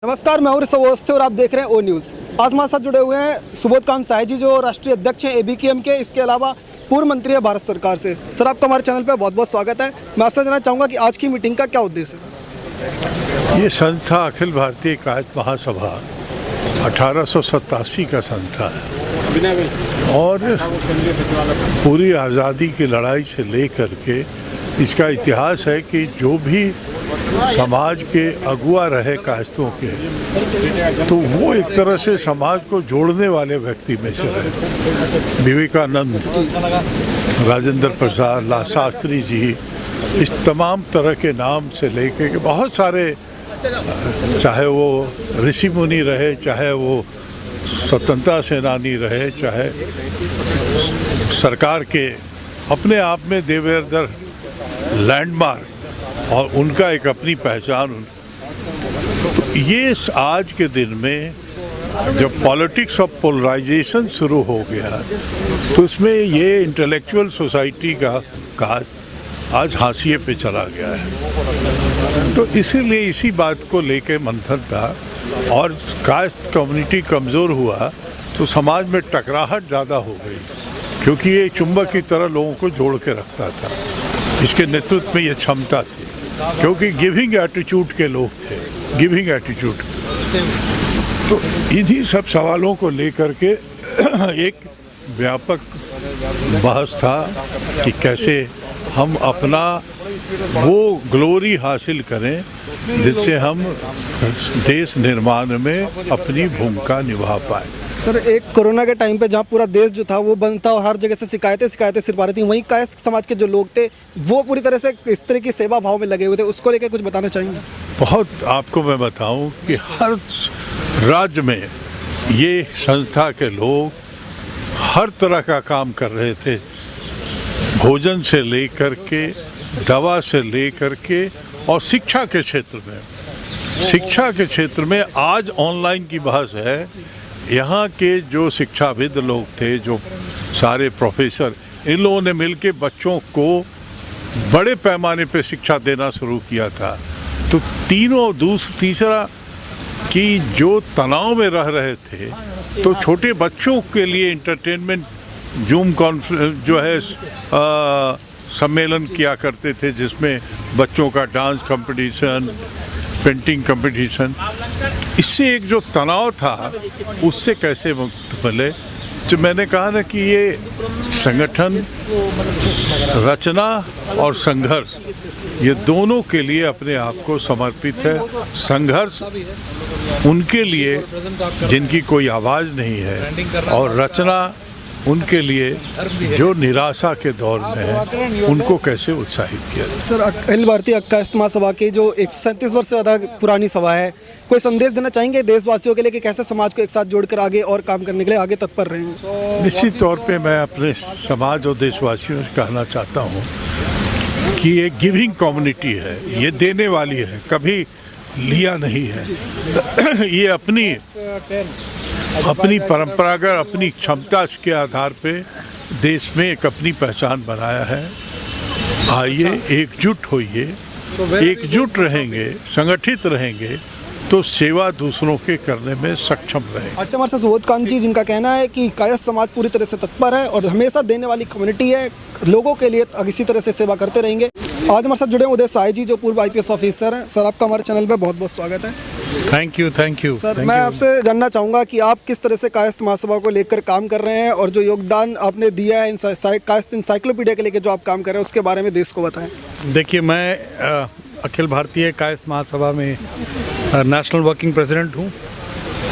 नमस्कार, मैं हूं अवस्थी और आप देख रहे हैं ओ न्यूज़। आज हमारे साथ जुड़े हुए हैं सुबोधकांत साय जी, जो राष्ट्रीय अध्यक्ष हैं एबीकेएम के, इसके अलावा पूर्व मंत्री है भारत सरकार से। सर, आपका हमारे चैनल पे बहुत बहुत स्वागत है। मैं आपसे जानना चाहूँगा कि आज की मीटिंग का क्या उद्देश्य है? ये संस्था अखिल भारतीय कायस्थ महासभा 1887 का संस्था है और पूरी आज़ादी की लड़ाई से लेकर के इसका इतिहास है कि जो भी समाज के अगुआ रहे कायस्थों के, तो वो एक तरह से समाज को जोड़ने वाले व्यक्ति में से रहे। विवेकानंद, राजेंद्र प्रसाद, लाल शास्त्री जी, इस तमाम तरह के नाम से लेके के बहुत सारे, चाहे वो ऋषि मुनि रहे, चाहे वो स्वतंत्रता सेनानी रहे, चाहे सरकार के अपने आप में देवेंद्र लैंडमार्क और उनका एक अपनी पहचान। तो ये आज के दिन में जब पॉलिटिक्स ऑफ पोलराइजेशन शुरू हो गया, तो इसमें ये इंटेलेक्चुअल सोसाइटी का काज आज हाशिए पे चला गया है। तो इसीलिए इसी बात को लेके मंथन था और कायस्थ कम्युनिटी कमज़ोर हुआ तो समाज में टकराहट ज़्यादा हो गई, क्योंकि ये चुंबक की तरह लोगों को जोड़ के रखता था। इसके नेतृत्व में ये क्षमता थी, क्योंकि गिविंग एटीट्यूड के लोग थे, गिविंग एटीट्यूड। तो इन्हीं सब सवालों को लेकर के एक व्यापक बहस था कि कैसे हम अपना वो ग्लोरी हासिल करें जिससे हम देश निर्माण में अपनी भूमिका निभा पाए। सर, एक कोरोना के टाइम पे जहाँ पूरा देश जो था वो बंद था और हर जगह से शिकायतें सिर पा रही थी, वहीं कायस्थ समाज के जो लोग थे वो पूरी तरह से इस तरह की सेवा भाव में लगे हुए थे। उसको लेकर कुछ बताना चाहेंगे? बहुत आपको मैं बताऊं कि हर राज्य में ये संस्था के लोग हर तरह का काम कर रहे थे, भोजन से लेकर के, दवा से लेकर के, और शिक्षा के क्षेत्र में। शिक्षा के क्षेत्र में आज ऑनलाइन की बहस है। यहाँ के जो शिक्षाविद लोग थे, जो सारे प्रोफेसर, इन लोगों ने मिलके बच्चों को बड़े पैमाने पे शिक्षा देना शुरू किया था। तो तीसरा कि जो तनाव में रह रहे थे, तो छोटे बच्चों के लिए इंटरटेनमेंट जूम कॉन्फ्रेंस जो है सम्मेलन किया करते थे, जिसमें बच्चों का डांस कंपटीशन, पेंटिंग कंपटीशन। इससे एक जो तनाव था उससे कैसे मुक्त मिले। तो मैंने कहा ना कि ये संगठन, रचना और संघर्ष, ये दोनों के लिए अपने आप को समर्पित है। संघर्ष उनके लिए जिनकी कोई आवाज़ नहीं है, और रचना उनके लिए जो निराशा के दौर में है, उनको कैसे उत्साहित किया। सर, अखिल भारतीय कायस्थ महासभा की जो 137 वर्ष से ज़्यादा पुरानी सभा है, कोई संदेश देना चाहेंगे देशवासियों के लिए कि कैसे समाज को एक साथ जोड़कर आगे और काम करने के लिए आगे तत्पर रहेंगे? निश्चित तौर पे मैं अपने समाज और देशवासियों से कहना चाहता हूँ कि ये गिविंग कम्युनिटी है, ये देने वाली है, कभी लिया नहीं है। ये अपनी परंपरागत, अपनी क्षमता के आधार पे देश में एक अपनी पहचान बनाया है। आइए, एकजुट होइए, एकजुट रहेंगे, संगठित रहेंगे तो सेवा दूसरों के करने में सक्षम रहेंगे। अच्छा, हमारे साथ सुबोधकांत जी, जिनका कहना है कि कायस्थ समाज पूरी तरह से तत्पर है और हमेशा देने वाली कम्युनिटी है, लोगों के लिए इसी तरह से सेवा करते रहेंगे। आज हमारे साथ जुड़े उदय साय जी, जो पूर्व IPS ऑफिसर हैं। सर, आपका हमारे चैनल पे बहुत बहुत स्वागत है। थैंक यू सर, मैं आपसे जानना चाहूँगा कि आप किस तरह से कायस्थ महासभा को लेकर काम कर रहे हैं और जो योगदान आपने दिया है कायस्थ इंसाइक्लोपीडिया के लेकर जो आप काम कर रहे हैं, उसके बारे में देश को बताएं। देखिए, मैं अखिल भारतीय कायस्थ महासभा में नेशनल वर्किंग प्रेसिडेंट हूँ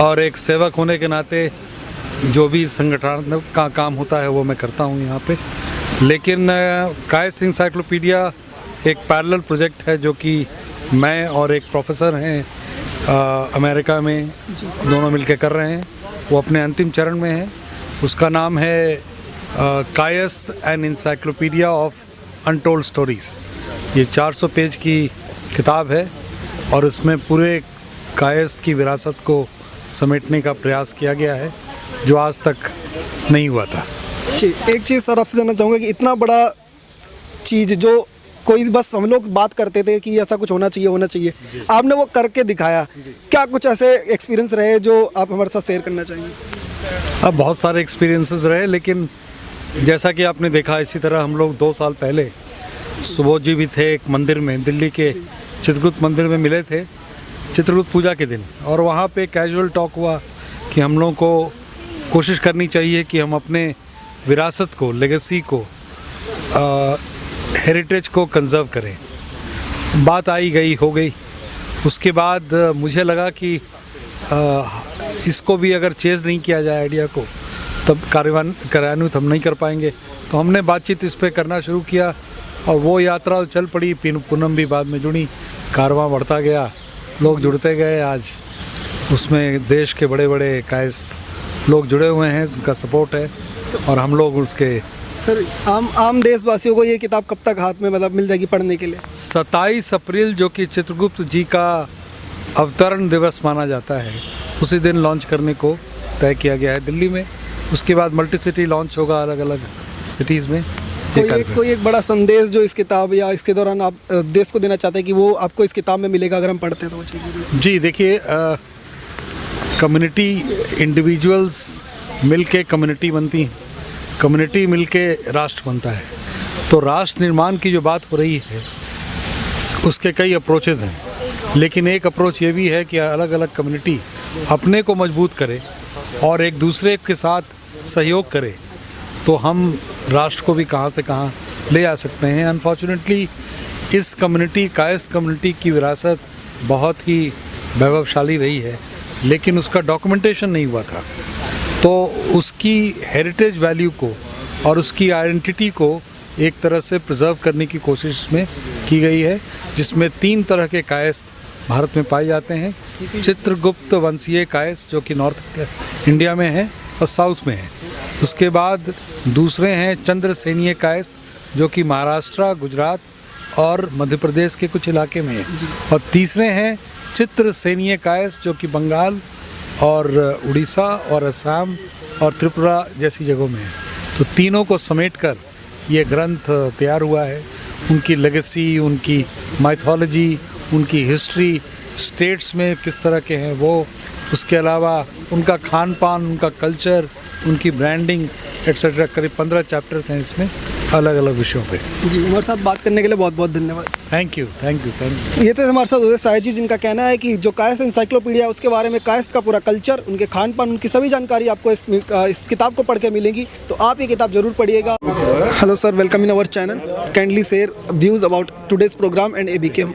और एक सेवक होने के नाते जो भी संगठन का काम होता है वो मैं करता हूँ यहाँ पे। लेकिन कायस्थ इंसाइक्लोपीडिया एक पैरेलल प्रोजेक्ट है जो कि मैं और एक प्रोफेसर हैं अमेरिका में, दोनों मिलकर कर रहे हैं। वो अपने अंतिम चरण में है। उसका नाम है Kayastha an encyclopedia of untold stories. ये 400 पेज की किताब है और उसमें पूरे कायस्थ की विरासत को समेटने का प्रयास किया गया है, जो आज तक नहीं हुआ था। एक चीज़ सर आपसे जानना चाहूँगा कि इतना बड़ा चीज़ जो कोई बस हम लोग बात करते थे कि ऐसा कुछ होना चाहिए, आपने वो करके दिखाया। क्या कुछ ऐसे एक्सपीरियंस रहे जो आप हमारे साथ शेयर करना चाहेंगे? अब बहुत सारे एक्सपीरियंसेस रहे, लेकिन जैसा कि आपने देखा, इसी तरह हम लोग 2 साल पहले सुबोध जी भी थे, एक मंदिर में, दिल्ली के चित्रगुप्त मंदिर में मिले थे चित्रगुप्त पूजा के दिन, और वहाँ पे कैजुअल टॉक हुआ कि हम लोगों को कोशिश करनी चाहिए कि हम अपने विरासत को, लेगेसी को, हेरिटेज को कंजर्व करें। बात आई गई हो गई। उसके बाद मुझे लगा कि इसको भी अगर चेज़ नहीं किया जाए आइडिया को, तब कार्यान्वित हम नहीं कर पाएंगे। तो हमने बातचीत इस पर करना शुरू किया, और वो यात्रा चल पड़ी। पूनम भी बाद में जुड़ी, कारवां बढ़ता गया, लोग जुड़ते गए। आज उसमें देश के बड़े बड़े कायस्थ लोग जुड़े हुए हैं, उनका सपोर्ट है, और हम लोग उसके। सर, आम देशवासियों को ये किताब कब तक हाथ में मतलब मिल जाएगी पढ़ने के लिए? 27 अप्रैल, जो कि चित्रगुप्त जी का अवतरण दिवस माना जाता है, उसी दिन लॉन्च करने को तय किया गया है दिल्ली में। उसके बाद मल्टी सिटी लॉन्च होगा अलग अलग सिटीज़ में। कोई एक बड़ा संदेश जो इस किताब या इसके दौरान आप देश को देना चाहते हैं कि वो आपको इस किताब में मिलेगा अगर हम पढ़ते हैं तो वो चीज़? जी देखिए, कम्युनिटी, इंडिविजुअल्स मिल के कम्युनिटी बनती हैं, कम्युनिटी मिल के राष्ट्र बनता है। तो राष्ट्र निर्माण की जो बात हो रही है, उसके कई अप्रोचेज़ हैं, लेकिन एक अप्रोच ये भी है कि अलग अलग कम्युनिटी अपने को मजबूत करे और एक दूसरे के साथ सहयोग करे, तो हम राष्ट्र को भी कहाँ से कहाँ ले आ सकते हैं। अनफॉर्चुनेटली इस कम्युनिटी, कायस्थ कम्युनिटी की विरासत बहुत ही वैभवशाली रही है, लेकिन उसका डॉक्यूमेंटेशन नहीं हुआ था। तो उसकी हेरिटेज वैल्यू को और उसकी आइडेंटिटी को एक तरह से प्रिजर्व करने की कोशिश में की गई है, जिसमें 3 तरह के कायस्थ भारत में पाए जाते हैं। चित्रगुप्त वंशीय कायस्थ, जो कि नॉर्थ इंडिया में है और साउथ में है। उसके बाद दूसरे हैं चंद्रसेनीय कायस्थ, जो कि महाराष्ट्र, गुजरात और मध्य प्रदेश के कुछ इलाके में है। और तीसरे हैं चित्रसेनीय कायस्थ, जो कि बंगाल और उड़ीसा और असम और त्रिपुरा जैसी जगहों में है। तो तीनों को समेटकर ये ग्रंथ तैयार हुआ है। उनकी लेगेसी, उनकी माइथोलॉजी, उनकी हिस्ट्री, स्टेट्स में किस तरह के हैं वो, उसके अलावा उनका खान पान, उनका कल्चर, उनकी ब्रांडिंग एट्सेट्रा, करीब 15 चैप्टर्स हैं इसमें अलग अलग विषयों पे। जी, हमारे साथ बात करने के लिए बहुत बहुत धन्यवाद। Thank you, thank you, thank you. ये थे हमारे साथ उदय साय जी, जिनका कहना है कि जो कायस्थ इंसाइक्लोपीडिया है उसके बारे में, कायस्थ का पूरा कल्चर, उनके खान पान, उनकी सभी जानकारी आपको इस किताब को पढ़ के मिलेगी। तो आप ये किताब जरूर पढ़िएगा। Hello sir, welcome in our channel. Kindly share views about today's programme and ABKM.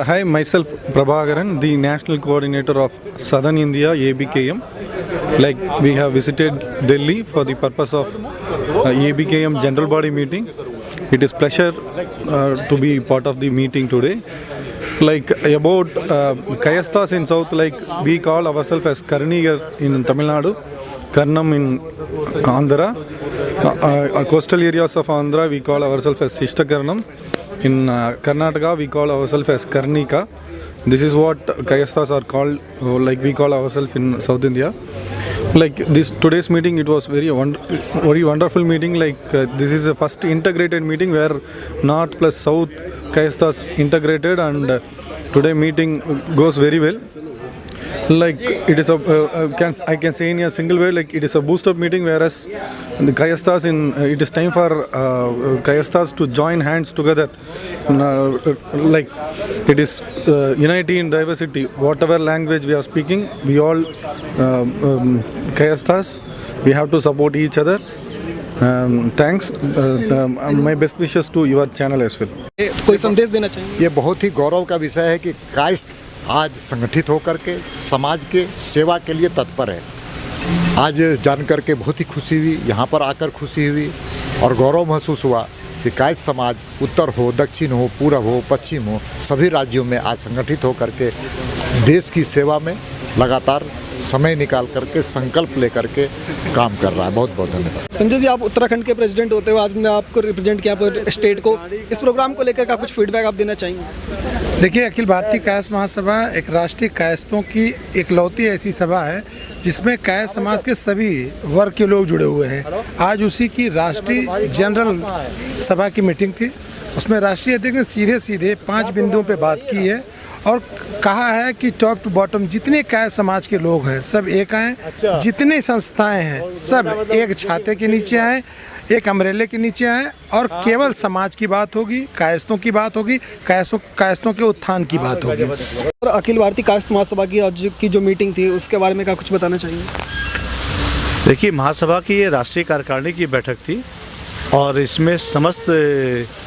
Hi, myself Prabhakaran, the National Coordinator of Southern India ABKM. Like, we have visited Delhi for the purpose of ABKM General Body Meeting. It is pleasure to be part of the meeting today. Like, about Kayasthas in South, like we call ourselves as Karnigar in Tamil Nadu, Karnam in Andhra. Coastal areas of Andhra we call ourselves as Shishta Karnam. In Karnataka we call ourselves as Karnika. This is what Kayasthas are called, like we call ourselves in South India. Like this today's meeting, it was very wonderful meeting. Like this is the first integrated meeting where North plus South Kayasthas integrated, and today meeting goes very well. Like it is I can say in a single word, like it is a boost-up meeting, whereas the Kayasthas it is time for Kayasthas to join hands together. Like it is unity in diversity. Whatever language we are speaking, we all Kayasthas, we have to support each other. Thanks. My best wishes to your channel as well. कोई संदेश देना चाहिए? ये बहुत ही गौरव का विषय है कि कायस्थ आज संगठित होकर के समाज के सेवा के लिए तत्पर है। आज जानकर के बहुत ही खुशी हुई, यहाँ पर आकर खुशी हुई और गौरव महसूस हुआ कि कायस्थ समाज उत्तर हो, दक्षिण हो, पूर्व हो, पश्चिम हो, सभी राज्यों में आज संगठित होकर के देश की सेवा में लगातार समय निकाल करके, संकल्प लेकर के काम कर रहा है। बहुत बहुत धन्यवाद। संजय जी, आप उत्तराखंड के प्रेसिडेंट होते हुए आज मैं आपको रिप्रेजेंट किया पर स्टेट को, इस प्रोग्राम को लेकर का कुछ फीडबैक आप देना चाहेंगे? देखिए, अखिल भारतीय कायस्थ महासभा एक राष्ट्रीय कायस्थों की इकलौती ऐसी सभा है जिसमें कायस्थ समाज के सभी वर्ग के लोग जुड़े हुए हैं। आज उसी की राष्ट्रीय जनरल सभा की मीटिंग थी उसमें राष्ट्रीय अध्यक्ष ने सीधे सीधे 5 बिंदुओं पे बात की है और कहा है कि टॉप टू बॉटम जितने कायस्थ समाज के लोग हैं सब एक आएँ, जितने संस्थाएं हैं सब एक छाते के नीचे आएँ, एक अम्ब्रेले के नीचे आए और केवल समाज की बात होगी, कायस्थों की बात होगी, कायस्थों के उत्थान की बात होगी। और अखिल भारतीय कायस्थ महासभा की आज की जो मीटिंग थी उसके बारे में क्या कुछ बताना चाहिए? देखिए, महासभा की ये राष्ट्रीय कार्यकारिणी की बैठक थी और इसमें समस्त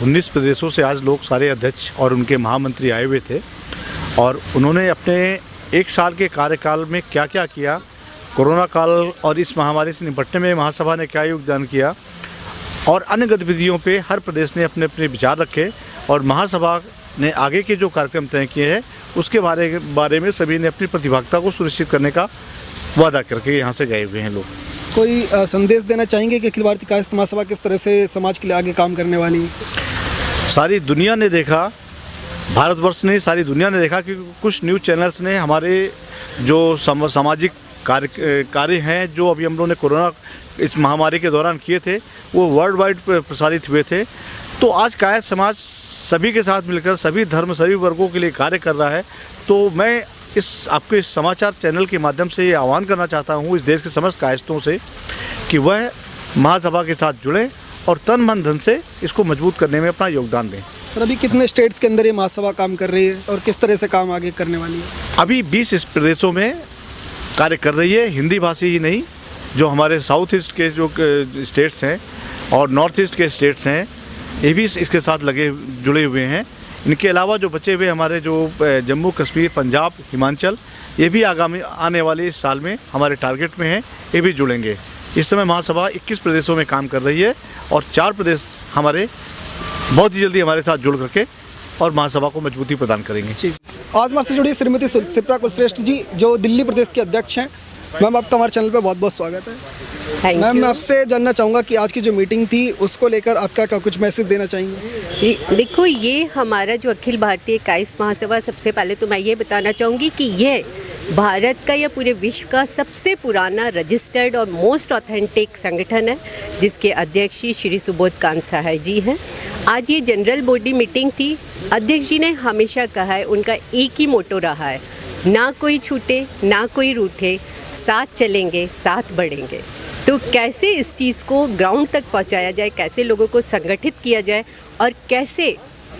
19 प्रदेशों से आज लोग सारे अध्यक्ष और उनके महामंत्री आए हुए थे और उन्होंने अपने 1 साल के कार्यकाल में क्या क्या किया, कोरोना काल और इस महामारी से निपटने में महासभा ने क्या योगदान किया और अन्य गतिविधियों पे हर प्रदेश ने अपने अपने विचार रखे और महासभा ने आगे के जो कार्यक्रम तय किए हैं उसके बारे में सभी ने अपनी प्रतिभागिता को सुनिश्चित करने का वादा करके यहाँ से गए हुए हैं लोग। कोई संदेश देना चाहेंगे कि अखिल भारतीय कायस्थ महासभा किस तरह से समाज के लिए आगे काम करने वाली है? सारी दुनिया ने देखा, भारतवर्ष ने, सारी दुनिया ने देखा कि कुछ न्यूज़ चैनल्स ने हमारे जो सामाजिक कार्य हैं जो अभी हम लोगों ने कोरोना इस महामारी के दौरान किए थे वो वर्ल्ड वाइड प्रसारित हुए थे। तो आज कायस्थ समाज सभी के साथ मिलकर सभी धर्म सभी वर्गों के लिए कार्य कर रहा है। तो मैं आपके इस समाचार चैनल के माध्यम से ये आह्वान करना चाहता हूँ इस देश के समस्त कायस्थों से कि वह महासभा के साथ जुड़ें और तन मन धन से इसको मजबूत करने में अपना योगदान दें। सर, अभी कितने स्टेट्स के अंदर ये महासभा काम कर रही है और किस तरह से काम आगे करने वाली है? अभी 20 प्रदेशों में कार्य कर रही है, हिंदी भाषी ही नहीं, जो हमारे साउथ ईस्ट के जो स्टेट्स हैं और नॉर्थ ईस्ट के स्टेट्स हैं ये भी इसके साथ जुड़े हुए हैं। इनके अलावा जो बचे हुए हमारे जो जम्मू कश्मीर, पंजाब, हिमाचल, ये भी आगामी आने वाले इस साल में हमारे टारगेट में हैं, ये भी जुड़ेंगे। इस समय महासभा 21 प्रदेशों में काम कर रही है और 4 प्रदेश हमारे बहुत ही जल्दी हमारे साथ जुड़ करके और महासभा को मजबूती प्रदान करेंगे। आज हमारे से जुड़ी श्रीमती शिप्रा कुलश्रेष्ठ जी जो दिल्ली प्रदेश के अध्यक्ष हैं। मैम, आपका हमारे चैनल पे बहुत बहुत स्वागत है। मैम, मैं आपसे जानना चाहूँगा कि आज की जो मीटिंग थी उसको लेकर आपका क्या कुछ मैसेज देना चाहेंगे? देखो, ये हमारा जो अखिल भारतीय कायस्थ महासभा, सबसे पहले तो मैं ये बताना चाहूँगी कि ये भारत का या पूरे विश्व का सबसे पुराना रजिस्टर्ड और मोस्ट ऑथेंटिक संगठन है जिसके अध्यक्ष श्री सुबोध कांत सहाय जी हैं। आज ये जनरल बॉडी मीटिंग थी। अध्यक्ष जी ने हमेशा कहा है, उनका एक ही मोटो रहा है, ना कोई छूटे ना कोई रूठे, साथ चलेंगे साथ बढ़ेंगे। तो कैसे इस चीज़ को ग्राउंड तक पहुंचाया जाए, कैसे लोगों को संगठित किया जाए और कैसे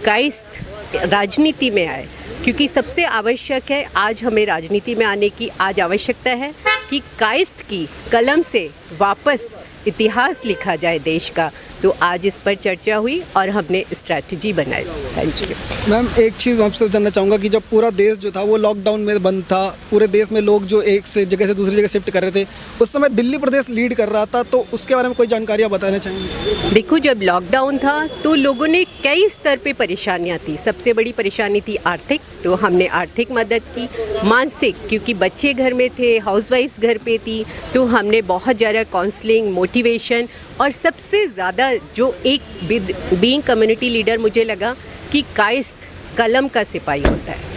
कायस्थ राजनीति में आए, क्योंकि सबसे आवश्यक है आज हमें राजनीति में आने की आज आवश्यकता है कि कायस्थ की कलम से वापस इतिहास लिखा जाए देश का। तो आज इस पर चर्चा हुई और हमने स्ट्रैटेजी बनाई। Thank you. मैम, एक चीज़ आपसे जानना चाहूँगा कि जब पूरा देश जो था वो लॉकडाउन में बंद था, पूरे देश में लोग जो एक से जगह से दूसरी जगह शिफ्ट कर रहे थे, उस समय दिल्ली प्रदेश लीड कर रहा था, तो उसके बारे में कोई जानकारियाँ बताना चाहेंगे? देखो, जब लॉकडाउन था तो लोगों ने कई स्तर पे परेशानियाँ थी। सबसे बड़ी परेशानी थी आर्थिक, तो हमने आर्थिक मदद की। मानसिक, क्योंकि बच्चे घर में थे, हाउसवाइफ्स घर पे थी, तो हमने बहुत ज़्यादा काउंसलिंग, मोटिवेशन और सबसे ज़्यादा जो एक बीइंग कम्युनिटी लीडर मुझे लगा कि कायस्थ कलम का सिपाही होता है।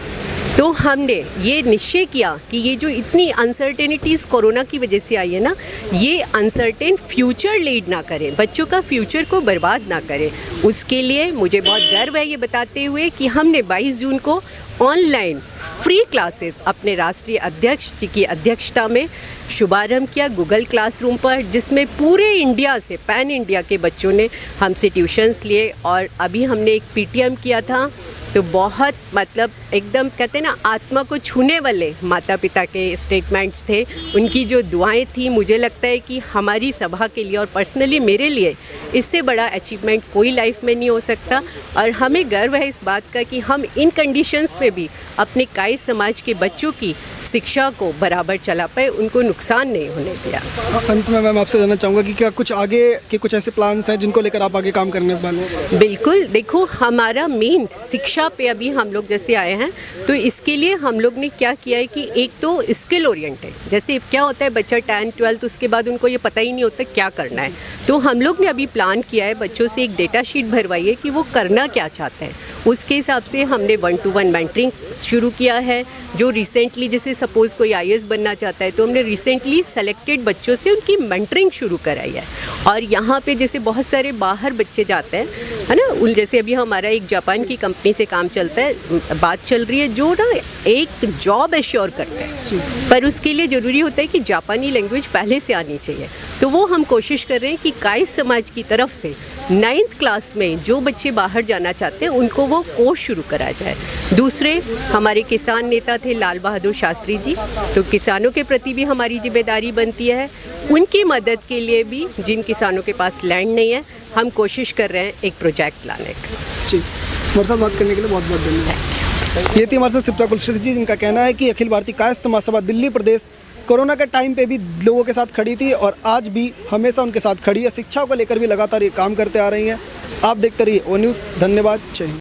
तो हमने ये निश्चय किया कि ये जो इतनी अनसर्टेनिटीज़ कोरोना की वजह से आई है ना, ये अनसर्टेन फ्यूचर लीड ना करें, बच्चों का फ्यूचर को बर्बाद ना करें। उसके लिए मुझे बहुत गर्व है ये बताते हुए कि हमने 22 जून को ऑनलाइन फ्री क्लासेस अपने राष्ट्रीय अध्यक्ष जी की अध्यक्षता में शुभारंभ किया गूगल क्लासरूम पर, जिसमें पूरे इंडिया से, पैन इंडिया के बच्चों ने हमसे ट्यूशन्स लिए। और अभी हमने एक पीटीएम किया था, तो बहुत मतलब एकदम कहते हैं ना, आत्मा को छूने वाले माता पिता के स्टेटमेंट्स थे, उनकी जो दुआएं थी। मुझे लगता है कि हमारी सभा के लिए और पर्सनली मेरे लिए इससे बड़ा अचीवमेंट कोई लाइफ में नहीं हो सकता। और हमें गर्व है इस बात का कि हम इन कंडीशंस में भी अपने कायस्थ समाज के बच्चों की शिक्षा को बराबर चला पाए, उनको नुकसान नहीं होने दिया। अंत में मैं आपसे जानना चाहूँगा कि क्या कुछ आगे के कुछ ऐसे प्लान्स हैं जिनको लेकर आप आगे काम करने वाले हैं? बिल्कुल, देखो, हमारा मेन शिक्षा शिक्षा पे अभी हम लोग जैसे आए हैं, तो इसके लिए हम लोग ने क्या किया है कि एक तो स्किल ओरिएंटेड, जैसे क्या होता है बच्चा 10th 12th उसके बाद उनको ये पता ही नहीं होता क्या करना है, तो हम लोग ने अभी प्लान किया है बच्चों से एक डेटा शीट भरवाई है कि वो करना क्या चाहते हैं। उसके हिसाब से हमने 1-to-1 मेंटरिंग शुरू किया है। जो रिसेंटली जैसे सपोज़ कोई IAS बनना चाहता है तो हमने रिसेंटली सेलेक्टेड बच्चों से उनकी मेंटरिंग शुरू कराई है। और यहाँ पे जैसे बहुत सारे बाहर बच्चे जाते हैं, है ना, उन जैसे अभी हमारा एक जापान की कंपनी से काम चलता है, बात चल रही है, जो ना एक जॉब एश्योर करते हैं, पर उसके लिए ज़रूरी होता है कि जापानी लैंग्वेज पहले से आनी चाहिए। तो वो हम कोशिश कर रहे हैं कि काइस समाज की तरफ से 9th क्लास में जो बच्चे बाहर जाना चाहते हैं उनको वो कोर्स शुरू कराया जाए। दूसरे हमारे किसान नेता थे लाल बहादुर शास्त्री जी, तो किसानों के प्रति भी हमारी जिम्मेदारी बनती है, उनकी मदद के लिए भी जिन किसानों के पास लैंड नहीं है हम कोशिश कर रहे हैं एक प्रोजेक्ट लाने का। जी, हमारे साथ बात करने के लिए बहुत बहुत धन्यवाद। ये थी हमारे साथ सिप्रा कुलश्रेष्ठ जी, जिनका कहना है कि अखिल भारतीय कायस्थ महासभा दिल्ली प्रदेश कोरोना के टाइम पे भी लोगों के साथ खड़ी थी और आज भी हमेशा उनके साथ खड़ी है। शिक्षा को लेकर भी लगातार ये काम करते आ रही हैं। आप देखते रहिए ओ न्यूज़। धन्यवाद। जय हिंद।